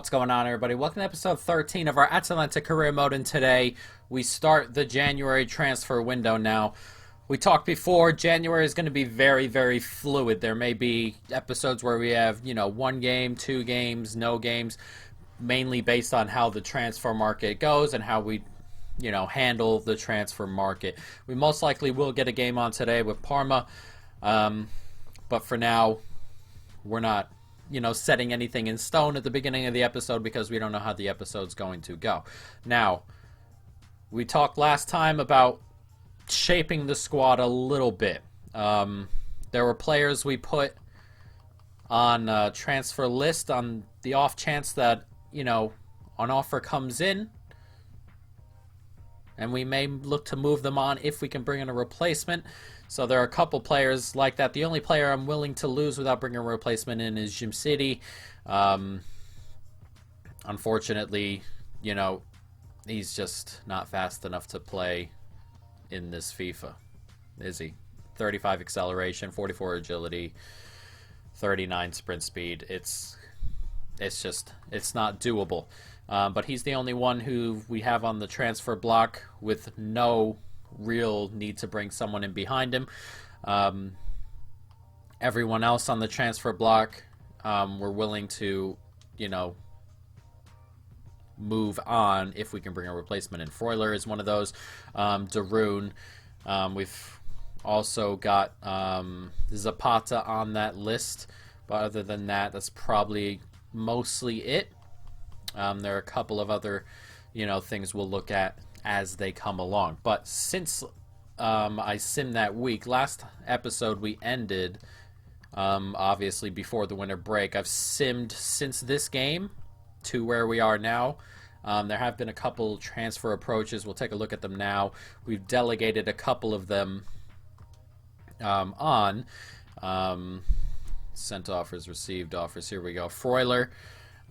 What's going on, everybody? Welcome to episode 13 of our Atalanta career mode, and today we start the January transfer window now. We talked before, January is going to be very, very fluid. There may be episodes where we have, one game, two games, no games, mainly based on how the transfer market goes and how we, handle the transfer market. We most likely will get a game on today with Parma, but for now, we're not setting anything in stone at the beginning of the episode because we don't know how the episode's going to go. Now, we talked last time about shaping the squad a little bit. There were players we put on a transfer list on the off chance that, an offer comes in, and we may look to move them on if we can bring in a replacement. So there are a couple players like that. The only player I'm willing to lose without bringing a replacement in is Jim City. Unfortunately, he's just not fast enough to play in this FIFA, is he? 35 acceleration, 44 agility, 39 sprint speed. It's not doable. But he's the only one who we have on the transfer block with no real need to bring someone in behind him. Everyone else on the transfer block, we're willing to, move on if we can bring a replacement in. Freuler is one of those. Darun. We've also got Zapata on that list. But other than that, that's probably mostly it. There are a couple of other, things we'll look at as they come along. But since I simmed that week, last episode we ended, obviously before the winter break. I've simmed since this game to where we are now. There have been a couple transfer approaches. We'll take a look at them now. We've delegated a couple of them on. Sent offers, received offers. Here we go. Freuler.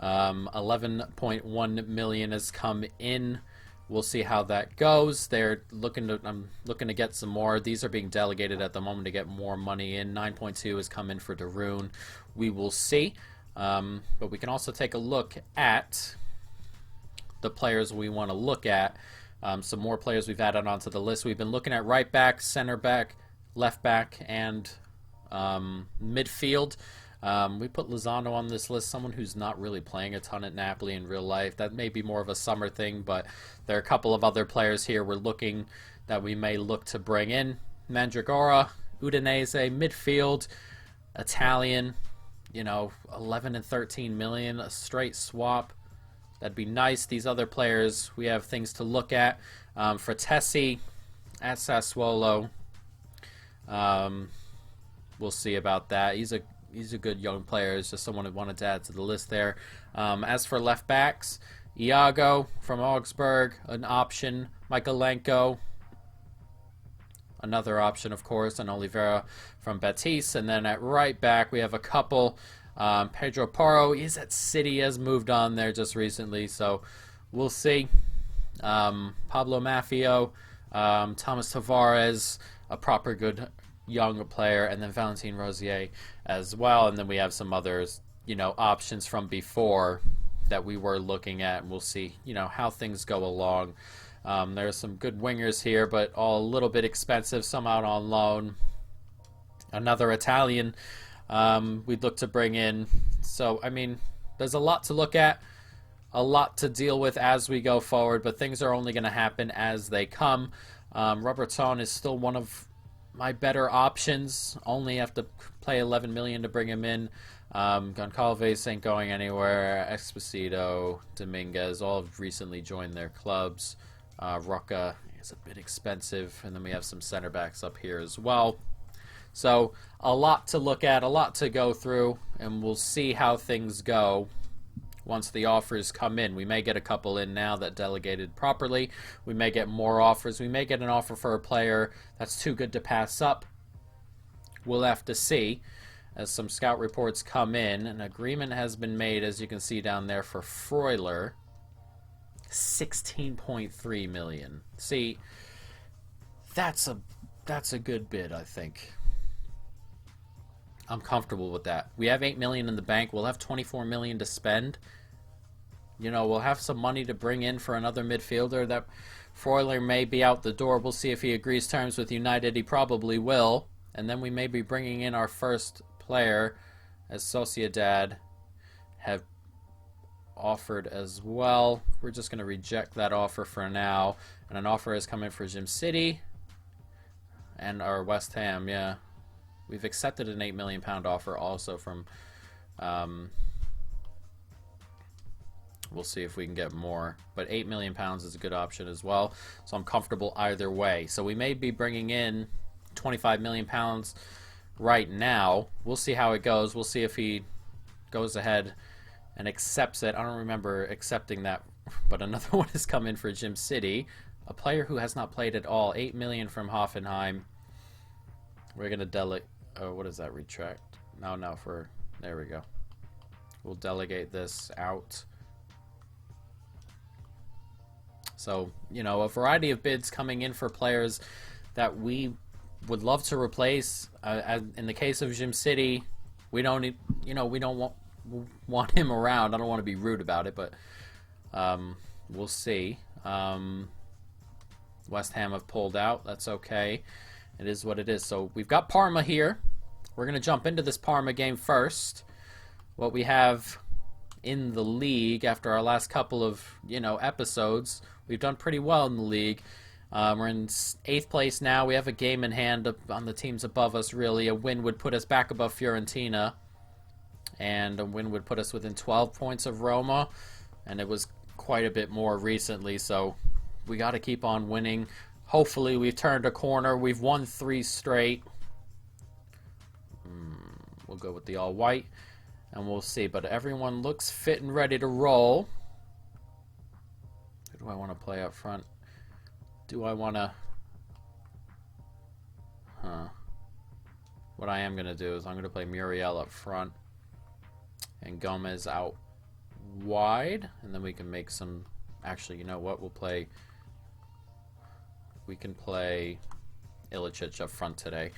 11.1 million has come in. We'll see how that goes. I'm looking to get some more. These are being delegated at the moment to get more money in. 9.2 has come in for Darun. We will see. But we can also take a look at the players we want to look at. Some more players we've added onto the list. We've been looking at right back, center back, left back, and midfield. We put Lozano on this list, someone who's not really playing a ton at Napoli in real life. That may be more of a summer thing, but there are a couple of other players here that we may look to bring in. Mandragora, Udinese, midfield, Italian, 11 and 13 million, a straight swap. That'd be nice. These other players, we have things to look at. Fratesi at Sassuolo. We'll see about that. He's a good young player. It's just someone who wanted to add to the list there. As for left backs, Iago from Augsburg, an option. Michaelenko, another option, of course. And Oliveira from Betis. And then at right back, we have a couple. Pedro Porro, he's at City, has moved on there just recently. So we'll see. Pablo Maffio, Thomas Tavares, a proper good young player, and then Valentin Rosier as well. And then we have some others, options from before that we were looking at, and we'll see, how things go along. There's some good wingers here, but all a little bit expensive, some out on loan. Another Italian we'd look to bring in. So, there's a lot to look at, a lot to deal with as we go forward, but things are only going to happen as they come. Robertson is still one of my better options. Only have to pay 11 million to bring him in. Goncalves ain't going anywhere. Esposito, Dominguez, all have recently joined their clubs. Rocca is a bit expensive, and then we have some center backs up here as well. So a lot to look at, a lot to go through, and we'll see how things go once the offers come in. We may get a couple in now that delegated properly. We may get more offers. We may get an offer for a player that's too good to pass up. We'll have to see as some scout reports come in. An agreement has been made, as you can see down there, for Freuler. 16.3 million. See, that's a good bid, I think. I'm comfortable with that. We have $8 million in the bank. We'll have $24 million to spend. you know, we'll have some money to bring in for another midfielder. That Freuler may be out the door. We'll see if he agrees terms with United. He probably will. And then we may be bringing in our first player, as Sociedad have offered as well. We're just going to reject that offer for now. And an offer has come in for Gym City and our West Ham, yeah. We've accepted an £8 million offer also from... we'll see if we can get more. But £8 million is a good option as well. So I'm comfortable either way. So we may be bringing in £25 million right now. We'll see how it goes. We'll see if he goes ahead and accepts it. I don't remember accepting that. But another one has come in for Gym City. A player who has not played at all. $8 million from Hoffenheim. We're going to delegate... Oh, what is that? Retract. No, for... There we go. We'll delegate this out. So, you know, a variety of bids coming in for players that we would love to replace. In the case of Gym City, we don't need, you know, we don't want him around. I don't want to be rude about it, but we'll see. West Ham have pulled out. That's okay. It is what it is. So we've got Parma here. We're going to jump into this Parma game first. What we have in the league after our last couple of, you know, episodes, we've done pretty well in the league. We're in 8th place now. We have a game in hand on the teams above us, really. A win would put us back above Fiorentina. And a win would put us within 12 points of Roma. And it was quite a bit more recently, so we got to keep on winning. Hopefully we've turned a corner. We've won 3 straight. We'll go with the all-white, and we'll see. But everyone looks fit and ready to roll. Who do I want to play up front? Do I want to... What I am going to do is I'm going to play Muriel up front and Gomez out wide, and then we can make some... Actually, you know what? We can play Ilicic up front today.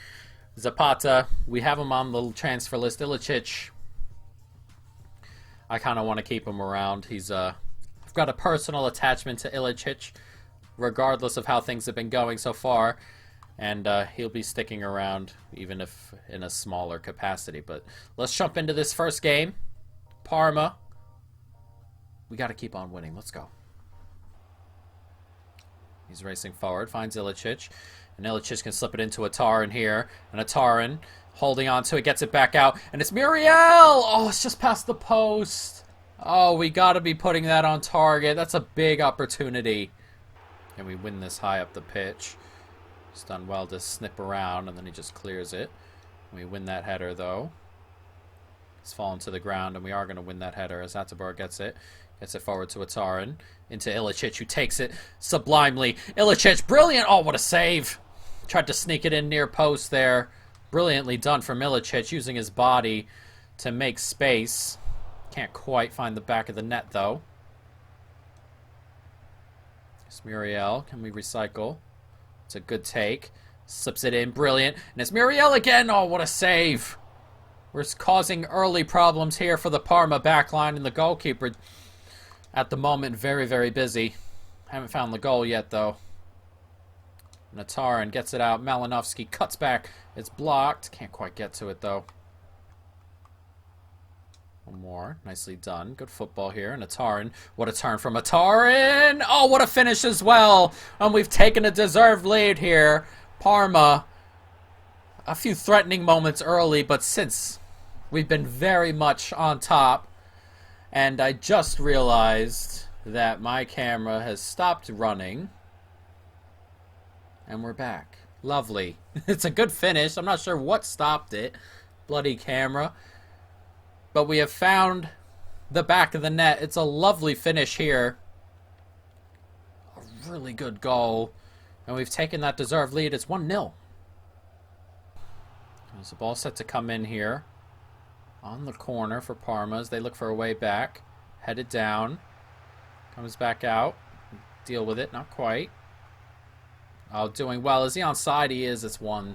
Zapata, we have him on the transfer list. Ilicic, I kind of want to keep him around. He's I've got a personal attachment to Ilicic, regardless of how things have been going so far, and he'll be sticking around, even if in a smaller capacity. But let's jump into this first game. Parma. We got to keep on winning. Let's go. He's racing forward, finds Ilicic. And Ilicic can slip it into Atarin here. And Atarin holding on to it, gets it back out. And it's Muriel! Oh, it's just past the post. Oh, we got to be putting that on target. That's a big opportunity. And we win this high up the pitch. He's done well to snip around, and then he just clears it. We win that header, though. It's fallen to the ground, and we are going to win that header as Atabar gets it. Gets it forward to Atarin. Into Ilicic, who takes it sublimely. Ilicic, brilliant! Oh, what a save! Tried to sneak it in near post there. Brilliantly done from Ilicic, using his body to make space. Can't quite find the back of the net, though. It's Muriel. Can we recycle? It's a good take. Slips it in. Brilliant. And it's Muriel again! Oh, what a save! We're causing early problems here for the Parma backline, and the goalkeeper... At the moment, very, very busy. Haven't found the goal yet, though. Natarin gets it out. Malinovsky cuts back. It's blocked. Can't quite get to it, though. One more. Nicely done. Good football here. Natarin. What a turn from Natarin! Oh, what a finish as well! And we've taken a deserved lead here. Parma. A few threatening moments early, but since we've been very much on top... And I just realized that my camera has stopped running. And we're back. Lovely. It's a good finish. I'm not sure what stopped it. Bloody camera. But we have found the back of the net. It's a lovely finish here. A really good goal. And we've taken that deserved lead. It's 1-0. There's the ball set to come in here. On the corner for Parma as they look for a way back. Headed down. Comes back out. Deal with it. Not quite. Oh, doing well. Is he onside? He is. It's 1-1.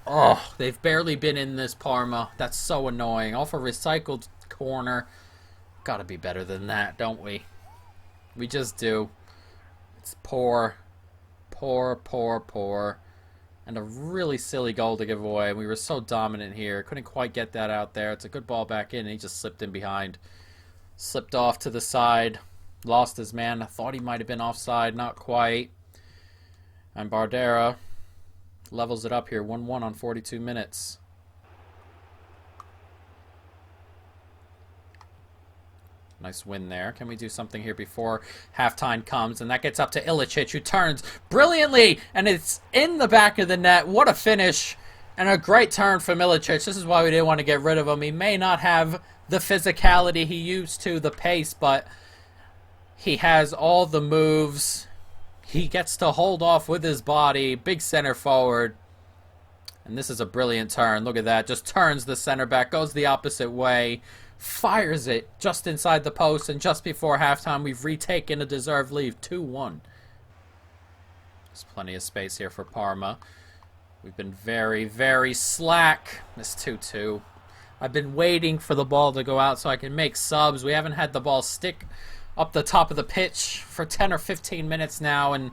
Oh, they've barely been in this Parma. That's so annoying. Off a recycled corner. Gotta be better than that, don't we? We just do. It's poor. Poor, poor, poor. And a really silly goal to give away. We were so dominant here. Couldn't quite get that out there. It's a good ball back in, and he just slipped in behind. Slipped off to the side. Lost his man. I thought he might have been offside. Not quite. And Bardera levels it up here. 1-1 on 42 minutes. Nice win there. Can we do something here before halftime comes? And that gets up to Ilicic, who turns brilliantly, and it's in the back of the net. What a finish, and a great turn from Ilicic. This is why we didn't want to get rid of him. He may not have the physicality he used to, the pace, but he has all the moves. He gets to hold off with his body. Big center forward. And this is a brilliant turn. Look at that. Just turns the center back, goes the opposite way. Fires it just inside the post, and just before halftime, we've retaken a deserved lead, 2-1. There's plenty of space here for Parma. We've been very, very slack. This 2-2. I've been waiting for the ball to go out so I can make subs. We haven't had the ball stick up the top of the pitch for 10 or 15 minutes now, and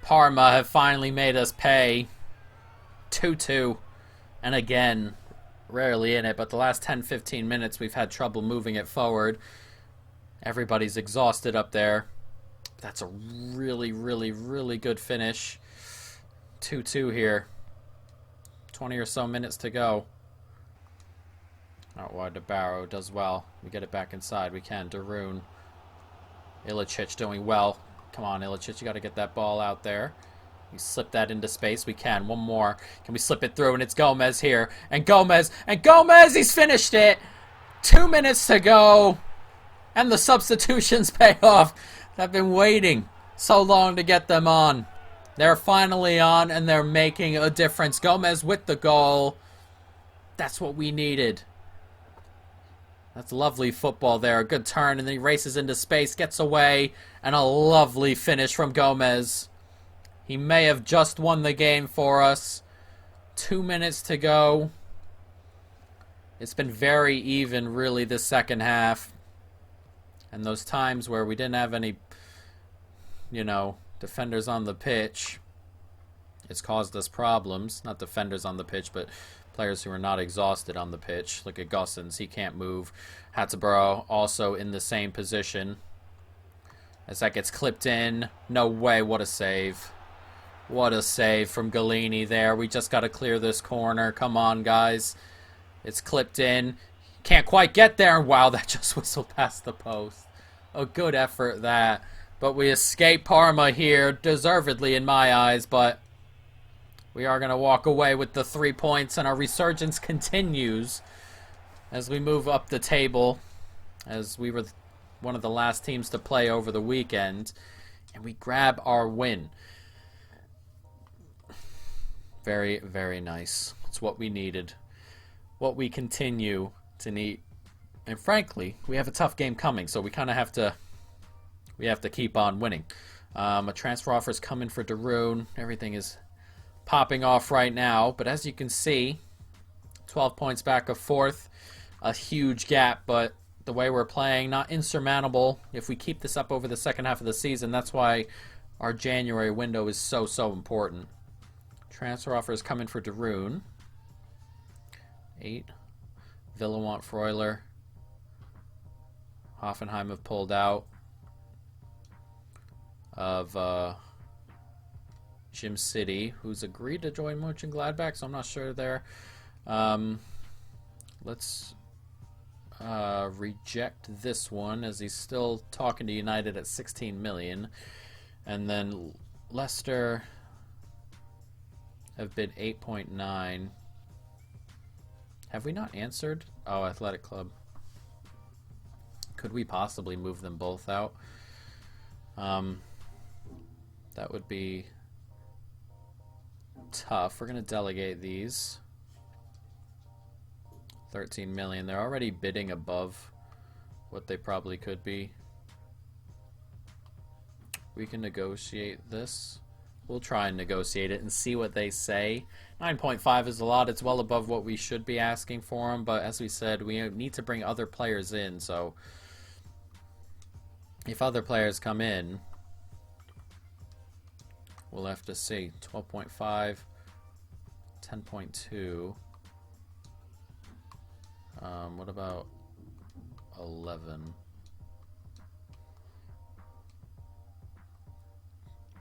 Parma have finally made us pay. 2-2. And again, rarely in it, but the last 10-15 minutes we've had trouble moving it forward. Everybody's exhausted up there. That's a really, really, really good finish. 2-2 here. 20 or so minutes to go. Out wide to Barrow. Does well. We get it back inside. We can. Darun. Ilicic doing well. Come on, Ilicic. You got to get that ball out there. We slip that into space. We can. One more. Can we slip it through? And it's Gomez here. And Gomez. And Gomez! He's finished it! 2 minutes to go. And the substitutions pay off. I've been waiting so long to get them on. They're finally on, and they're making a difference. Gomez with the goal. That's what we needed. That's lovely football there. A good turn, and then he races into space, gets away, and a lovely finish from Gomez. He may have just won the game for us. 2 minutes to go. It's been very even, really, this second half. And those times where we didn't have any, defenders on the pitch, it's caused us problems. Not defenders on the pitch, but players who are not exhausted on the pitch. Look at Gossens. He can't move. Hattaboro also in the same position. As that gets clipped in. No way. What a save. What a save from Galini there. We just got to clear this corner. Come on, guys. It's clipped in. Can't quite get there. Wow, that just whistled past the post. A good effort, that. But we escape Parma here, deservedly in my eyes. But we are going to walk away with the 3 points, and our resurgence continues as we move up the table, as we were one of the last teams to play over the weekend. And we grab our win. Very, very nice. It's what we needed. What we continue to need. And frankly, we have a tough game coming, so we kind of have to keep on winning. A transfer offer is coming for Darun. Everything is popping off right now, but as you can see, 12 points back of fourth. A huge gap, but the way we're playing, not insurmountable. If we keep this up over the second half of the season, that's why our January window is so, so important. Transfer offer is coming for Darun. 8. Villa want Freuler. Hoffenheim have pulled out of Jim City, who's agreed to join Mönchengladbach, so I'm not sure there. Let's reject this one, as he's still talking to United at 16 million. And then Leicester have bid 8.9. Have we not answered? Oh, Athletic Club. Could we possibly move them both out? That would be tough. We're going to delegate these. 13 million. They're already bidding above what they probably could be. We can negotiate this. We'll try and negotiate it and see what they say. 9.5 is a lot. It's well above what we should be asking for them, but as we said, we need to bring other players in, so If other players come in, we'll have to see. 12.5, 10.2. What about 11?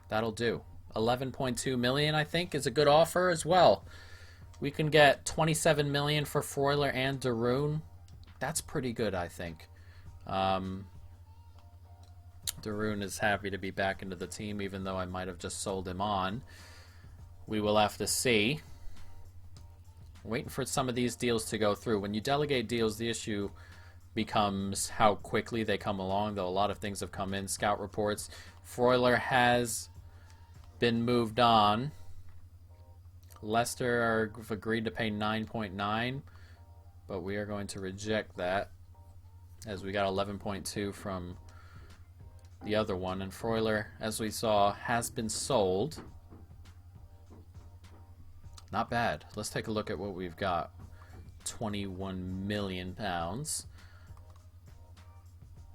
That'll do. 11.2 million, I think, is a good offer as well. We can get 27 million for Freuler and Darun. That's pretty good, I think. Darun is happy to be back into the team, even though I might have just sold him on. We will have to see. I'm waiting for some of these deals to go through. When you delegate deals, the issue becomes how quickly they come along, though a lot of things have come in. Scout reports. Freuler has been moved on. Leicester have agreed to pay 9.9, but we are going to reject that as we got 11.2 from the other one. And Freuler, as we saw, has been sold. Not bad. Let's take a look at what we've got. 21 million pounds.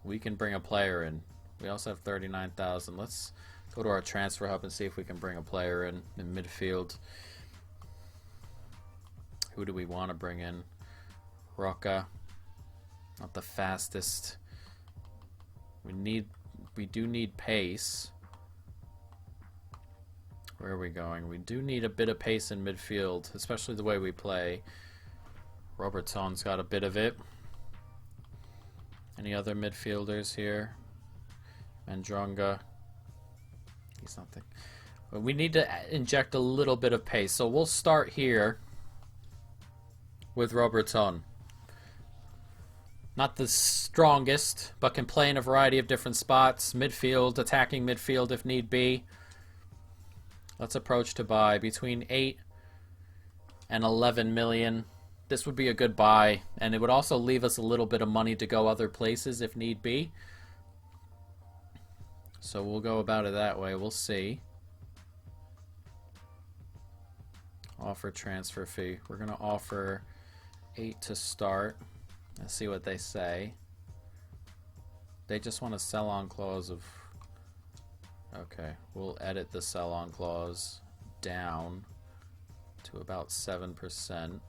We can bring a player in. We also have 39,000. Let's go to our transfer hub and see if we can bring a player in midfield. Who do we want to bring in? Roca. Not the fastest. We do need pace. Where are we going? We do need a bit of pace in midfield, especially the way we play. Robertson's got a bit of it. Any other midfielders here? Mandronga. He's nothing. But we need to inject a little bit of pace. So we'll start here with Robertson. Not the strongest, but can play in a variety of different spots. Midfield, attacking midfield if need be. Let's approach to buy between 8 and 11 million. This would be a good buy, and it would also leave us a little bit of money to go other places if need be. So we'll go about it that way. We'll see. Offer transfer fee. We're going to offer 8 to start. Let's see what they say. They just want a sell-on clause of... Okay, we'll edit the sell-on clause down to about 7%, and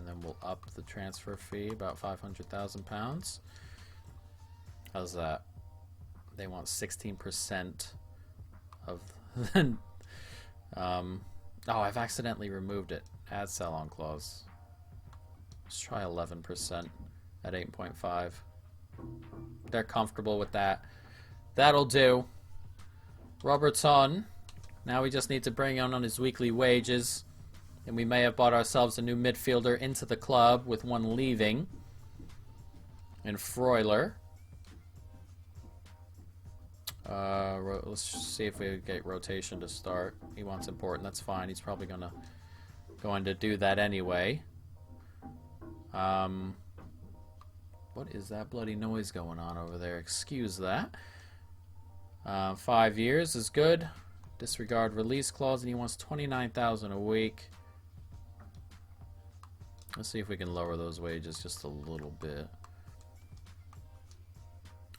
then we'll up the transfer fee about £500,000. How's that? They want 16% of... oh, I've accidentally removed it. Add sell-on clause. Let's try 11% at 8.5. They're comfortable with that. That'll do. Robertson. Now we just need to bring on his weekly wages. And we may have bought ourselves a new midfielder into the club with one leaving. And Freuler. Let's see if we get rotation to start. He wants important. That's fine. He's probably going to do that anyway. What is that bloody noise going on over there? Excuse that. 5 years is good. Disregard release clause, and he wants 29,000 a week. Let's see if we can lower those wages just a little bit.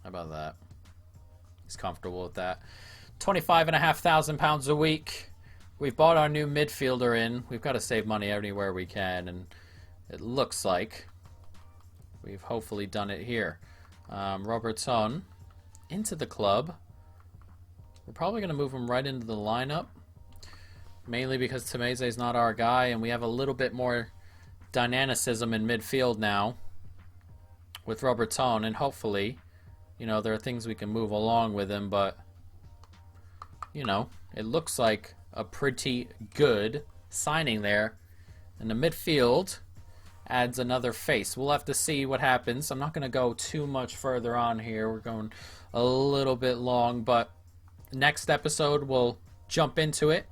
How about that? He's comfortable with that. 25,500 pounds a week. We've bought our new midfielder in. We've got to save money anywhere we can, and it looks like we've hopefully done it here. Robertson into the club. We're probably going to move him right into the lineup, mainly because Temeze is not our guy, and we have a little bit more dynamicism in midfield now with Robertson, and hopefully, you know, there are things we can move along with him, but, you know, it looks like a pretty good signing there. And the midfield adds another face. We'll have to see what happens. I'm not going to go too much further on here. We're going a little bit long, but next episode we'll jump into it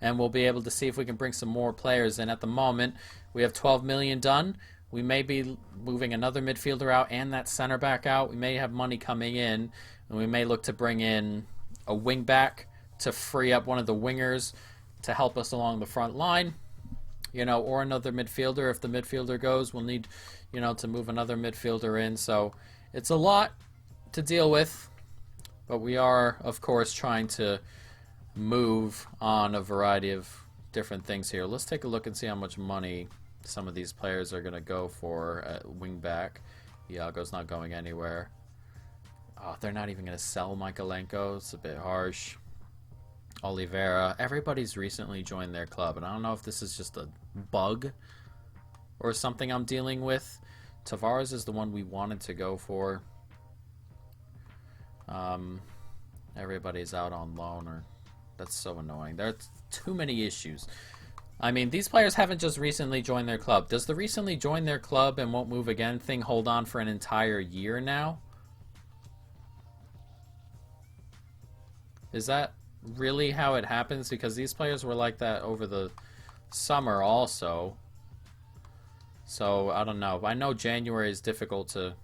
and we'll be able to see if we can bring some more players in. At the moment, we have 12 million done. We may be moving another midfielder out and that center back out. We may have money coming in, and we may look to bring in a wing back to free up one of the wingers to help us along the front line, you know, or another midfielder. If the midfielder goes, we'll need, you know, to move another midfielder in. So it's a lot to deal with. But we are, of course, trying to move on a variety of different things here. Let's take a look and see how much money some of these players are going to go for at wingback. Iago's not going anywhere. Oh, they're not even going to sell Michaelenko. It's a bit harsh. Oliveira. Everybody's recently joined their club, and I don't know if this is just a bug or something I'm dealing with. Tavares is the one we wanted to go for. Everybody's out on loan, or that's so annoying. There's too many issues. I mean, these players haven't just recently joined their club. Does the recently join their club and won't move again thing hold on for an entire year now? Is that really how it happens? Because these players were like that over the summer also. So, I don't know. I know January is difficult to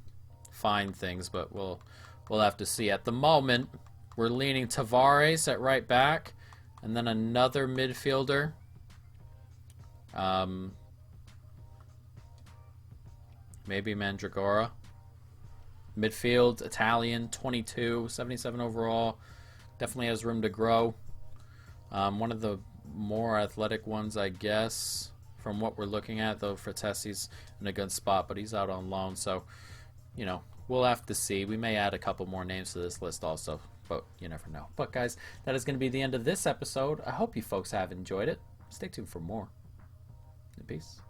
find things, but we'll have to see. At the moment, we're leaning Tavares at right back, and then another midfielder. Maybe Mandragora. Midfield, Italian, 22, 77 overall. Definitely has room to grow. One of the more athletic ones, I guess, from what we're looking at, though. Frattesi's in a good spot, but he's out on loan, so, you know, we'll have to see. We may add a couple more names to this list also, but you never know. But, guys, that is going to be the end of this episode. I hope you folks have enjoyed it. Stay tuned for more. Peace.